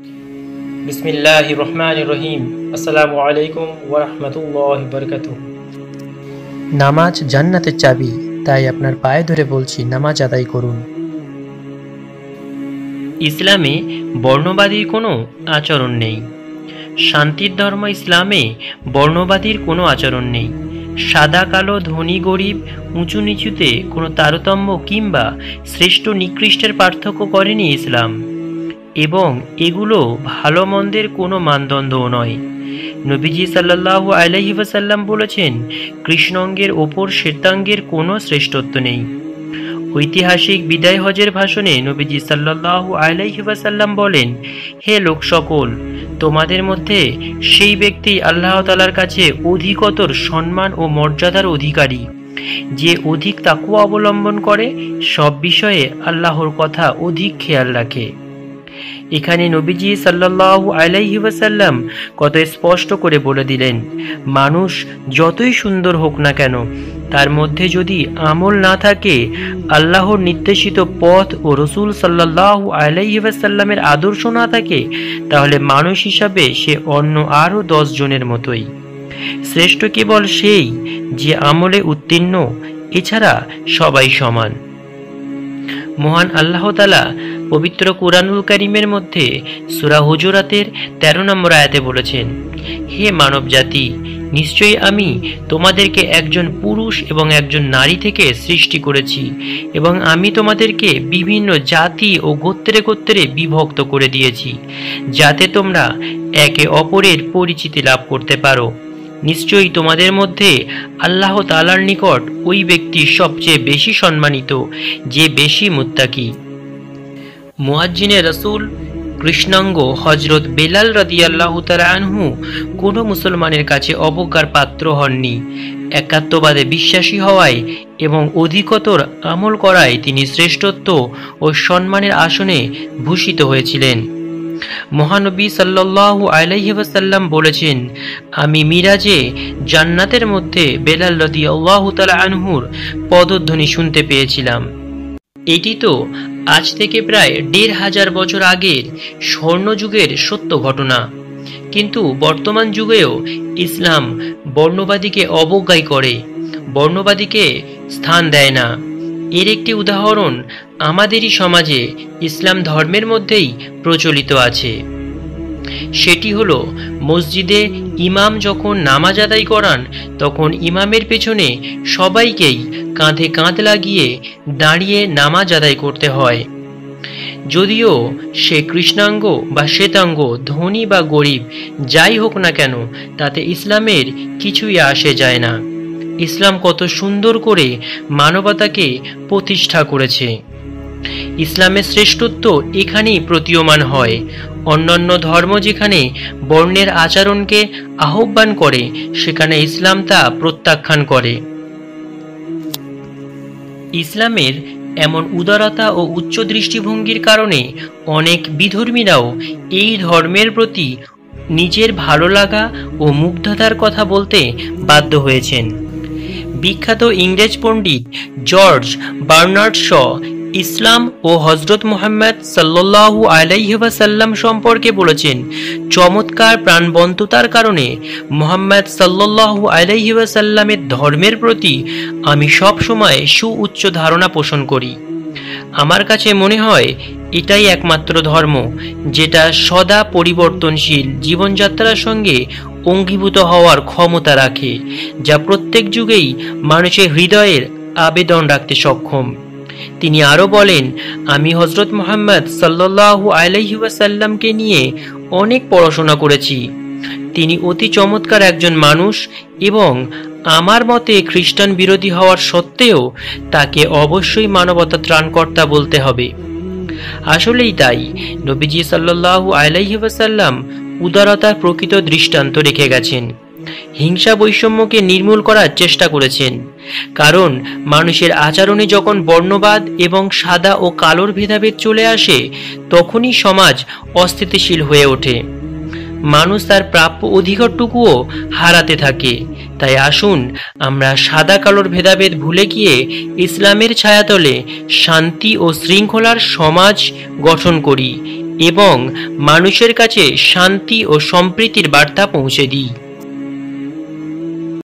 বিসমিল্লাহির রহমানির রহিম। আসসালামু আলাইকুম ওয়া রাহমাতুল্লাহি ওয়া বারাকাতুহু। নামাজ জান্নাতের চাবি, তাই আপনার পায়ে ধরে বলছি, নামাজ আদায় করুন। ইসলামে বর্ণবাদীর কোনো আচরণ নেই। শান্তির ধর্ম ইসলামে বর্ণবাদীর কোনো আচরণ নেই। সাদা কালো, ধনী গরিব, উঁচু নিচুতে কোনো তারতম্য কিংবা শ্রেষ্ঠ নিকৃষ্টের পার্থক্য করেনি ইসলাম, এবং এগুলো ভালো মন্দের কোনো মানদণ্ডও নয়। নবীজি সাল্লাল্লাহু আলাইহি ওয়াসাল্লাম বলেছেন, কৃষ্ণাঙ্গের ওপর শ্বেতাঙ্গের কোনো শ্রেষ্ঠত্ব নেই। ঐতিহাসিক বিদায় হজের ভাষণে নবীজি সাল্লাল্লাহু আলাইহি ওয়াসাল্লাম বলেন, হে লোক সকল, তোমাদের মধ্যে সেই ব্যক্তি আল্লাহ তাআলার কাছে অধিকতর সম্মান ও মর্যাদার অধিকারী, যে অধিক তাকওয়া অবলম্বন করে, সব বিষয়ে আল্লাহর কথা অধিক খেয়াল রাখে। এখানে নবীজি সাল্লাল্লাহু আলাইহি ওয়াসাল্লাম কত স্পষ্ট করে বলে দিলেন, মানুষ যতই সুন্দর হোক না কেন, তার মধ্যে যদি আমল না থাকে, আল্লাহর নির্দেশিত পথ ও রসূল সাল্লাল্লাহু আলাইহি ওয়াসাল্লামের আদর্শ না থাকে, তাহলে মানুষ হিসাবে সে অন্য আরও 10 জনের মতোই। শ্রেষ্ঠ কেবল সেই যে আমলে উত্তীর্ণ, এছাড়া সবাই সমান। মহান আল্লাহ তাআলা পবিত্র কুরআনুল কারীমের মধ্যে সূরা হুজুরাতের 13 নম্বর আয়াতে বলেছেন, হে মানব জাতি, নিশ্চয়ই আমি তোমাদেরকে একজন পুরুষ এবং একজন নারী থেকে সৃষ্টি করেছি, এবং আমি তোমাদেরকে বিভিন্ন জাতি ও গোত্রে গোত্রে বিভক্ত করে দিয়েছি, যাতে তোমরা একে অপরের পরিচিতি লাভ করতে পারো। নিশ্চয়ই তোমাদের মধ্যে আল্লাহ তাআলার নিকট ওই ব্যক্তি সবচেয়ে বেশি সম্মানিত, যে বেশি মুত্তাকি। মুয়াজ্জিনে রাসূল কৃষ্ণাঙ্গ হযরত বেলাল রাদিয়াল্লাহু তাআলা আনহু কোনো মুসলমানের কাছে অবজ্ঞার পাত্র হননি। একাত্মবাদে বিশ্বাসী হওয়ায় এবং অধিকতর আমল করায় তিনি শ্রেষ্ঠত্ব ও সম্মানের আসনে ভূষিত হয়েছিলেন। মহানবী সাল্লাল্লাহু আলাইহি ওয়াসাল্লাম বলেছেন, আমি মিরাজে জান্নাতের মধ্যে বেলাল রাদিয়াল্লাহু তাআলা আনহুর পদধ্বনি শুনতে পেয়েছিলাম। এটি তো আজ থেকে প্রায় 1500 বছর আগের স্বর্ণযুগের সত্য ঘটনা, কিন্তু বর্তমান যুগেও ইসলাম বর্ণবাদীকে অবজ্ঞা করে, বর্ণবাদীকে স্থান দেয় না। এর একটি উদাহরণ আমাদেরই সমাজে ইসলাম ধর্মের মধ্যেই প্রচলিত আছে। সেটি হলো, মসজিদে ইমাম যখন নামাজ আদায় করান, তখন ইমামের পেছনে সবাইকেই কাঁধে কাঁধ লাগিয়ে দাঁড়িয়ে নামাজ আদায় করতে হয়। যদিও সে কৃষ্ণাঙ্গ বা শ্বেতাঙ্গ, ধনী বা গরিব, যাই হোক না কেন, তাতে ইসলামের কিছুই আসে যায় না। ইসলাম কত সুন্দর করে মানবতাকে প্রতিষ্ঠা করেছে। ইসলামের শ্রেষ্ঠত্ব এখানেই প্রতীয়মান হয়। অন্যান্য ধর্ম যেখানে বর্ণের আচরণকে আহ্বান করে, সেখানে ইসলাম তা প্রত্যাখ্যান করে। ইসলামের এমন উদারতা ও উচ্চ দৃষ্টিভঙ্গির কারণে অনেক বিধর্মীরাও এই ধর্মের প্রতি নিজের ভালো লাগা ও মুগ্ধতার কথা বলতে বাধ্য হয়েছেন। বিখ্যাত ইংরেজ পণ্ডিত জর্জ বার্নার্ড শ ইসলাম ও হযরত মুহাম্মদ সাল্লাল্লাহু আলাইহি ওয়াসাল্লাম সম্পর্কে বলেছেন, চমৎকার প্রাণবন্ততার কারণে মুহাম্মদ সাল্লাল্লাহু আলাইহি ওয়াসাল্লামের ধর্মের প্রতি আমি সব সময় সুউচ্চ ধারণা পোষণ করি। আমার কাছে মনে হয় এটাই একমাত্র ধর্ম যেটা সদা পরিবর্তনশীল জীবনযাত্রার সঙ্গে অঙ্গীভূত হওয়ার ক্ষমতা রাখে, যা প্রত্যেক যুগেই মানুষের হৃদয়ের আবেদন রাখতে সক্ষম। তিনি আরও বলেন, আমি হযরত মুহাম্মদ সাল্লাল্লাহু আলাইহি ওয়াসাল্লামকে নিয়ে অনেক পড়াশোনা করেছি। তিনি অতি চমৎকার একজন মানুষ, এবং আমার মতে খ্রিস্টান বিরোধী হওয়ার সত্ত্বেও তাকে অবশ্যই মানবতা ত্রাণকর্তা বলতে হবে। আসলেই তাই, নবীজি সাল্লাল্লাহু আলাইহি ওয়াসাল্লাম উদারতার প্রকৃত দৃষ্টান্ত রেখে গেছেন। হিংসা বৈষম্যকে নির্মূল করার চেষ্টা করেছেন, কারণ মানুষের আচরণে যখন বর্ণবাদ এবং সাদা ও কালোর ভেদাভেদ চলে আসে, তখনই সমাজ অস্থিতিশীল হয়ে ওঠে। মানুষ তার প্রাপ্য অধিকারটুকুও হারাতে থাকে। তাই আসুন আমরা সাদা কালোর ভেদাভেদ ভুলে গিয়ে ইসলামের ছায়াতলে শান্তি ও শৃঙ্খলার সমাজ গঠন করি এবং মানুষের কাছে শান্তি ও সম্প্রীতির বার্তা পৌঁছে দিই।